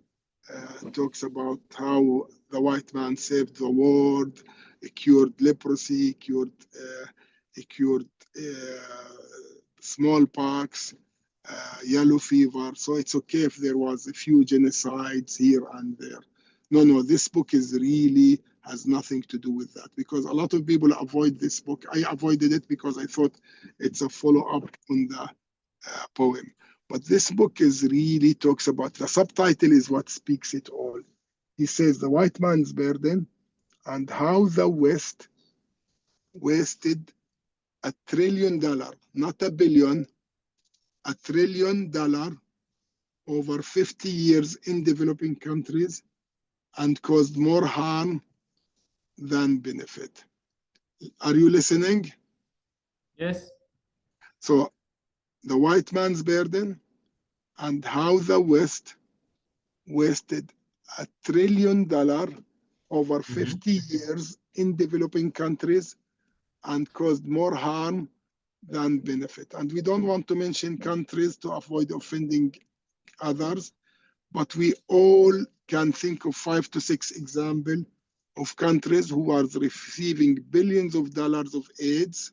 Talks about how the white man saved the world, cured leprosy, cured smallpox, yellow fever. So it's okay if there was a few genocides here and there. No, this book is really has nothing to do with that, because a lot of people avoid this book. I avoided it because I thought it's a follow-up on the poem. But this book is really talks about, the subtitle is what speaks it all. He says the white man's burden and how the West wasted $1 trillion, not $1 billion, $1 trillion over 50 years in developing countries and caused more harm than benefit. Are you listening? Yes. So the white man's burden and how the West wasted $1 trillion over 50 years in developing countries and caused more harm than benefit. And we don't want to mention countries to avoid offending others, but we all can think of 5 to 6 examples of countries who are receiving billions of dollars of aids,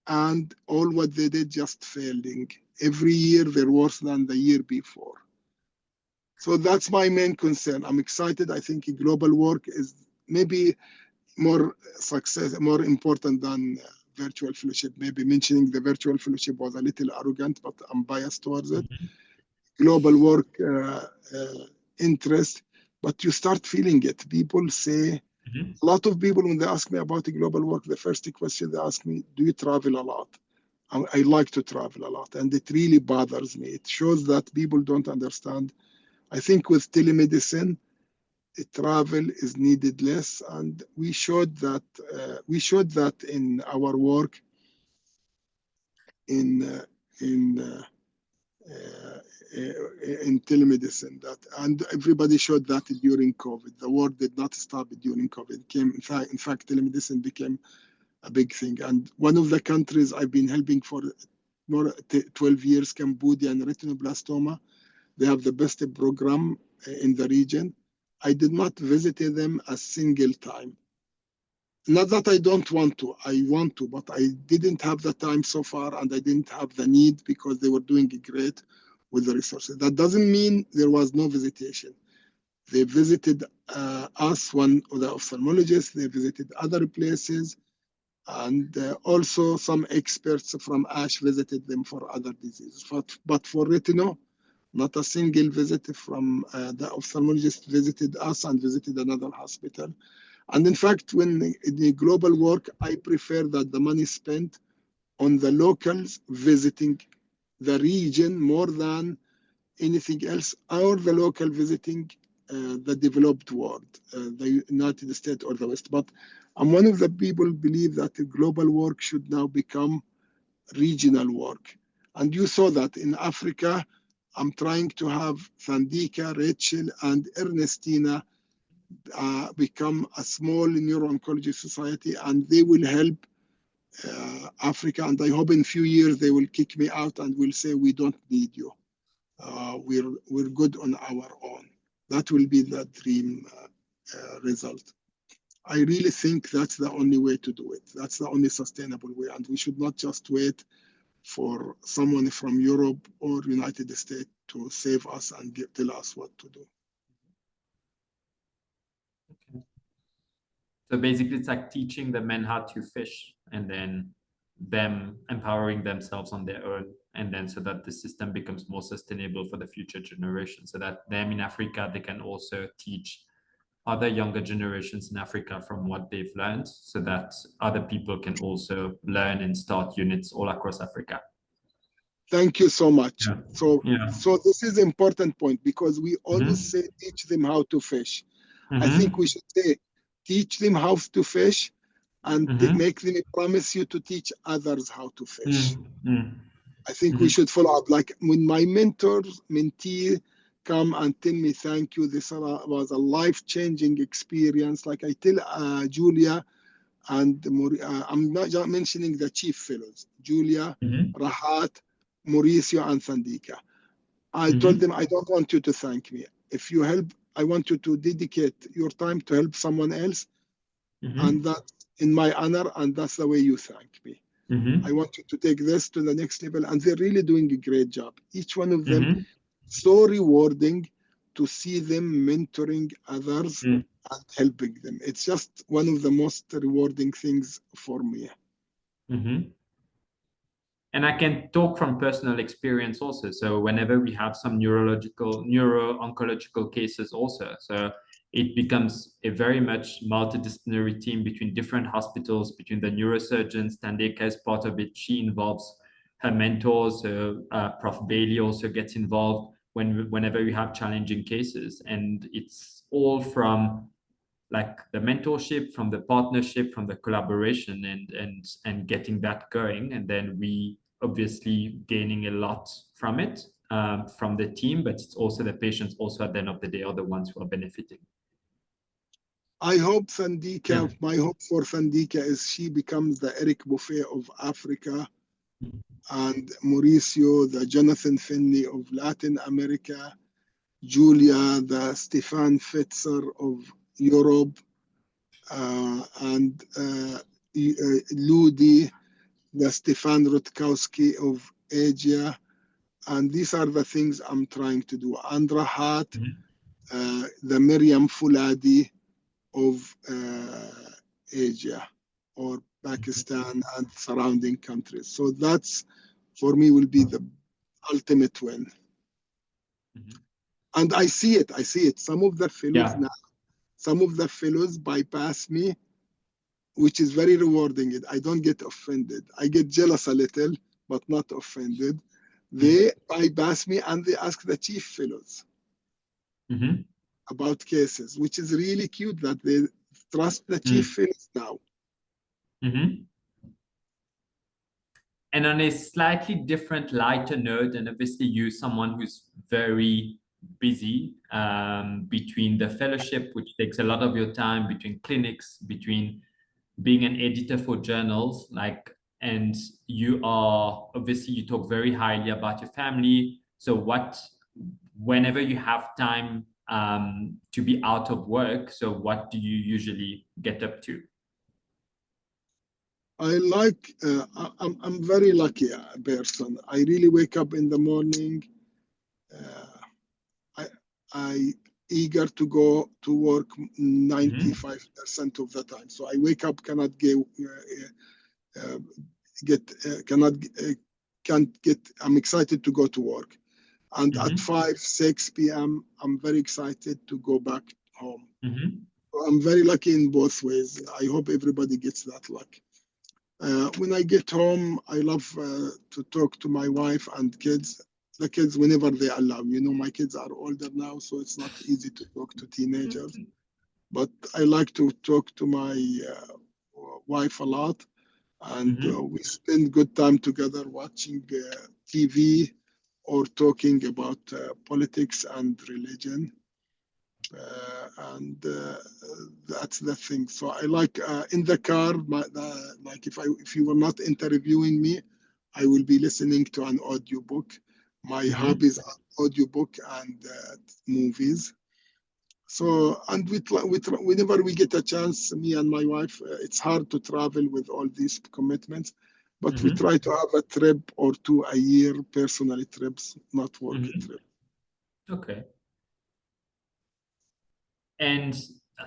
and all what they did just failing. Every year they're worse than the year before. So that's my main concern. I'm excited. I think global work is maybe more important than virtual fellowship. Maybe mentioning the virtual fellowship was a little arrogant, but I'm biased towards it. Global work interest, but you start feeling it. People say, a lot of people, when they ask me about the global work, the first question they ask me, do you travel a lot? I like to travel a lot, and it really bothers me. It shows that people don't understand. I think with telemedicine, travel is needed less, and we showed that in our work in telemedicine, and everybody showed that during COVID. The world did not stop during COVID. In fact, telemedicine became a big thing. And one of the countries I've been helping for more 12 years, Cambodia and retinoblastoma, they have the best program in the region. I did not visit them a single time. Not that I don't want to, I want to, but I didn't have the time so far, and I didn't have the need because they were doing great with the resources. That doesn't mean there was no visitation. They visited us, one of the ophthalmologists, they visited other places, and also some experts from ASH visited them for other diseases. But for retinal, not a single visit from the ophthalmologist visited us and visited another hospital. And in fact, when in the global work, I prefer that the money spent on the locals visiting the region more than anything else, or the local visiting the developed world, the United States or the West. But I'm one of the people who believe that the global work should now become regional work. And you saw that in Africa. I'm trying to have Thandika, Rachel, and Ernestina become a small neuro-oncology society, and they will help Africa. And I hope in a few years they will kick me out and will say, we don't need you. We're good on our own. That will be the dream result. I really think that's the only way to do it. That's the only sustainable way. And we should not just wait for someone from Europe or United States to save us and tell us what to do. Okay. So basically, it's like teaching the men how to fish and then them empowering themselves on their own, and then so that the system becomes more sustainable for the future generation, so that them in Africa, they can also teach other younger generations in Africa from what they've learned, so that other people can also learn and start units all across Africa. Thank you so much. Yeah. So, Yeah. so this is an important point, because we always Mm-hmm. say teach them how to fish. Mm-hmm. I think we should say teach them how to fish, and Mm-hmm. make them promise you to teach others how to fish. Mm-hmm. I think Mm-hmm. we should follow up. Like when my mentee come and tell me, thank you, this was a life-changing experience. Like I tell Julia and I'm not just mentioning the chief fellows, Julia, Mm-hmm. Rahat, Mauricio, and Sandika. I Mm-hmm. told them, I don't want you to thank me. If you help, I want you to dedicate your time to help someone else. Mm-hmm. And that's in my honor, and that's the way you thank me. Mm-hmm. I want you to take this to the next level, and they're really doing a great job. Each one of them, Mm-hmm. so rewarding to see them mentoring others Mm-hmm. and helping them. It's just one of the most rewarding things for me. Mm-hmm. And I can talk from personal experience also. So whenever we have some neuro-oncological cases also, so it becomes a very much multidisciplinary team between different hospitals, between the neurosurgeons. Tandeka is part of it. She involves her mentors. So Prof. Bailey also gets involved whenever we have challenging cases. And it's all from like the mentorship, from the partnership, from the collaboration, and getting that going. And then we obviously gaining a lot from it, from the team, but it's also the patients also at the end of the day are the ones who are benefiting. I hope Sandika, Yeah. my hope for Sandika is she becomes the Eric Buffet of Africa, and Mauricio, the Jonathan Finney of Latin America, Julia, the Stefan Fetzer of Europe, and Ludi, the Stefan Rutkowski of Asia. And these are the things I'm trying to do. Andra Hat, the Miriam Fuladi of Asia or Pakistan and surrounding countries. So that's, for me, will be the ultimate win. And I see it. Some of the fellows now, some of the fellows bypass me, which is very rewarding. I don't get offended. I get jealous a little, but not offended. They bypass me and they ask the chief fellows about cases, which is really cute that they trust the chief fellows now. And on a slightly different, lighter note, and obviously you, someone who's very busy, between the fellowship, which takes a lot of your time, between clinics, between being an editor for journals, and you are, obviously you talk very highly about your family. So whenever you have time to be out of work, so what do you usually get up to? I'm very lucky person. I really wake up in the morning. I eager to go to work 95% of the time. So I wake up, can't get, I'm excited to go to work. And at 5, 6 p.m., I'm very excited to go back home. So I'm very lucky in both ways. I hope everybody gets that luck. When I get home, I love to talk to my wife and kids. The kids, whenever they allow. You know, my kids are older now, so it's not easy to talk to teenagers. But I like to talk to my wife a lot. And we spend good time together watching TV or talking about politics and religion. And that's the thing. So I like in the car, like if you were not interviewing me, I will be listening to an audiobook. My hobbies are audiobook and movies. So, and whenever we get a chance, me and my wife, it's hard to travel with all these commitments, But we try to have a trip or two a year, personal trips, not work trips. Okay. And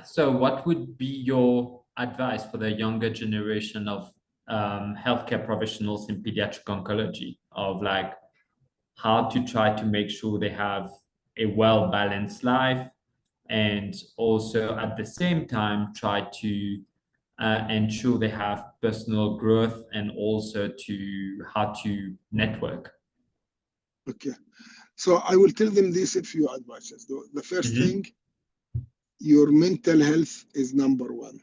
so what would be your advice for the younger generation of healthcare professionals in pediatric oncology, of like how to try to make sure they have a well-balanced life, and also at the same time try to ensure they have personal growth, and also to how to network? Okay. So I will tell them this in few advices. The first thing, your mental health is number one.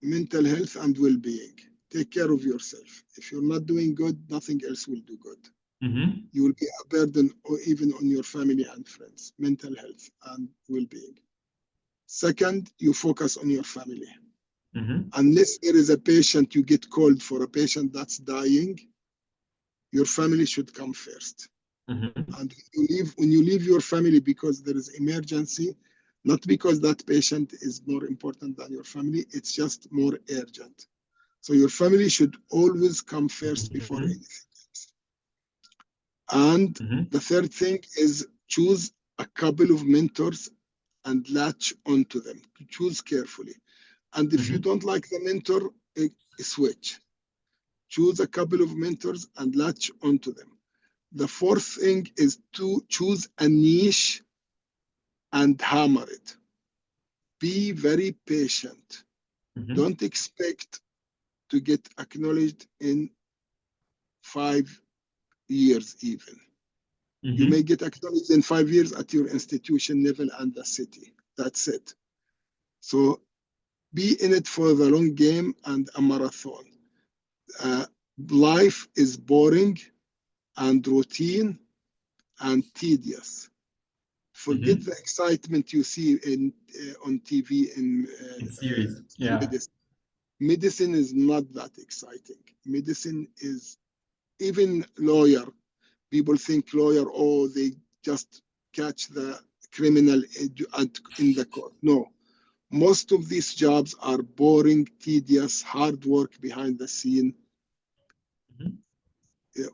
Mental health and well-being. Take care of yourself. If you're not doing good, nothing else will do good. You will be a burden or even on your family and friends. Mental health and well-being. Second, you focus on your family. Unless there is a patient, you get called for a patient that's dying, your family should come first. And when you leave your family because there is emergency, not because that patient is more important than your family, it's just more urgent. So your family should always come first before anything else. And the third thing is choose a couple of mentors and latch onto them. Choose carefully. And if you don't like the mentor, switch. Choose a couple of mentors and latch onto them. The fourth thing is to choose a niche and hammer it. Be very patient. Don't expect to get acknowledged in 5 years even. You may get acknowledged in 5 years at your institution level and the city. That's it. So be in it for the long game and a marathon. Life is boring and routine and tedious. Forget the excitement you see on TV in series. Medicine. Medicine is not that exciting. Medicine is, even lawyer, people think lawyer, oh, they just catch the criminal in the court. No, most of these jobs are boring, tedious, hard work behind the scene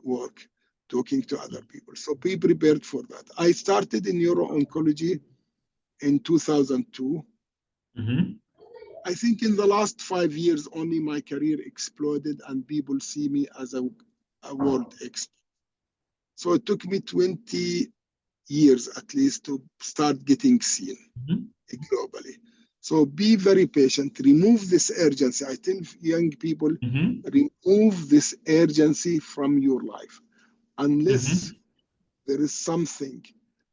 work, talking to other people. So be prepared for that. I started in neuro-oncology in 2002. I think in the last 5 years only my career exploded and people see me as a world expert. So it took me 20 years at least to start getting seen globally. So be very patient. Remove this urgency. I tell young people, remove this urgency from your life. Unless there is something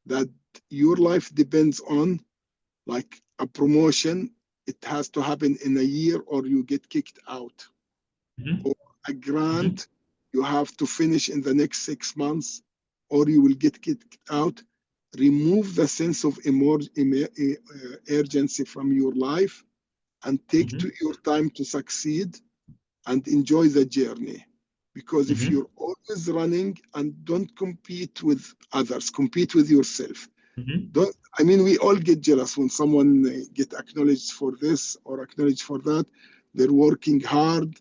that your life depends on, like a promotion, it has to happen in a year or you get kicked out. Or a grant, you have to finish in the next 6 months or you will get kicked out. Remove the sense of urgency from your life and take your time to succeed and enjoy the journey. Because if you're always running, and don't compete with others, compete with yourself. I mean, we all get jealous when someone get acknowledged for this or acknowledged for that. They're working hard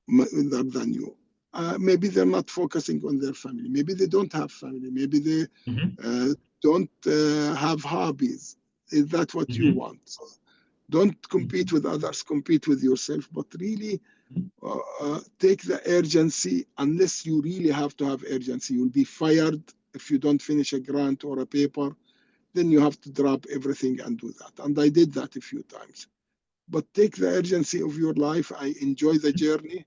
than you. Maybe they're not focusing on their family. Maybe they don't have family. Maybe they don't have hobbies. Is that what you want? So don't compete with others, compete with yourself, but really take the urgency. Unless you really have to have urgency, you'll be fired if you don't finish a grant or a paper. Then you have to drop everything and do that. And I did that a few times. But take the urgency of your life. I enjoy the journey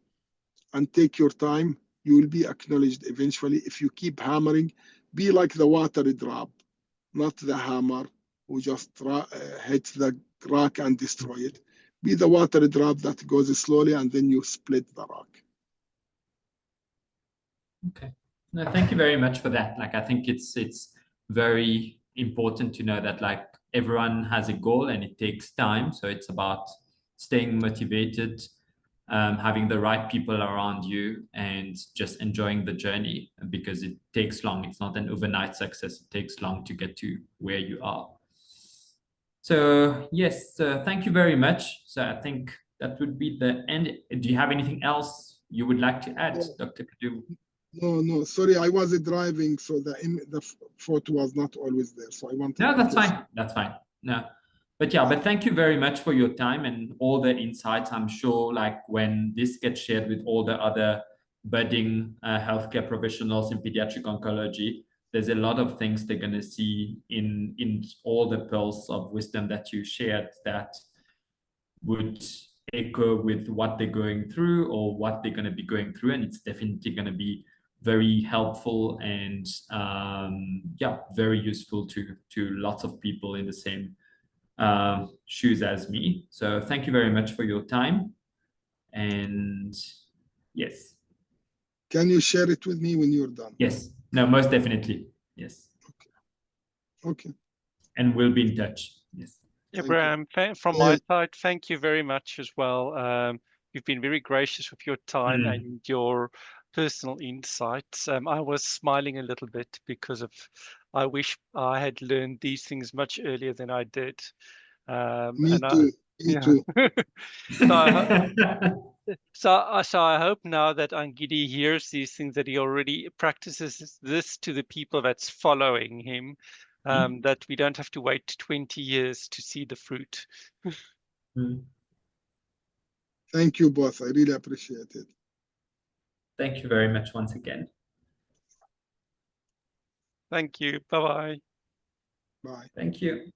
and take your time. You will be acknowledged eventually. If you keep hammering, be like the water drop, not the hammer who just hits the rock and destroy it. Be the water drop that goes slowly and then you split the rock. Okay. No, thank you very much for that. Like, I think it's very important to know that like everyone has a goal and it takes time. So it's about staying motivated, having the right people around you, and just enjoying the journey, because it takes long. It's not an overnight success. It takes long to get to where you are. So yes, thank you very much. So I think that would be the end. Do you have anything else you would like to add, Dr. Qaddoumi? No, sorry, I was driving, so the photo was not always there. So I wanted. No, that's fine. That's fine. No, but yeah, but thank you very much for your time and all the insights. I'm sure, like when this gets shared with all the other budding healthcare professionals in pediatric oncology, there's a lot of things they're going to see in all the pearls of wisdom that you shared that would echo with what they're going through or what they're going to be going through, and it's definitely going to be very helpful and yeah, very useful to lots of people in the same shoes as me. So thank you very much for your time. And yes. Can you share it with me when you're done? Yes. No, most definitely. Yes. Okay. And we'll be in touch. Yes. Ibrahim, from my side, thank you very much as well. You've been very gracious with your time and your personal insights. I was smiling a little bit because I wish I had learned these things much earlier than I did. Me too. Me too. So I hope now that Angidi hears these things, that he already practices this to the people that's following him, that we don't have to wait 20 years to see the fruit. Thank you both. I really appreciate it. Thank you very much once again. Thank you. Bye-bye. Bye. Thank you.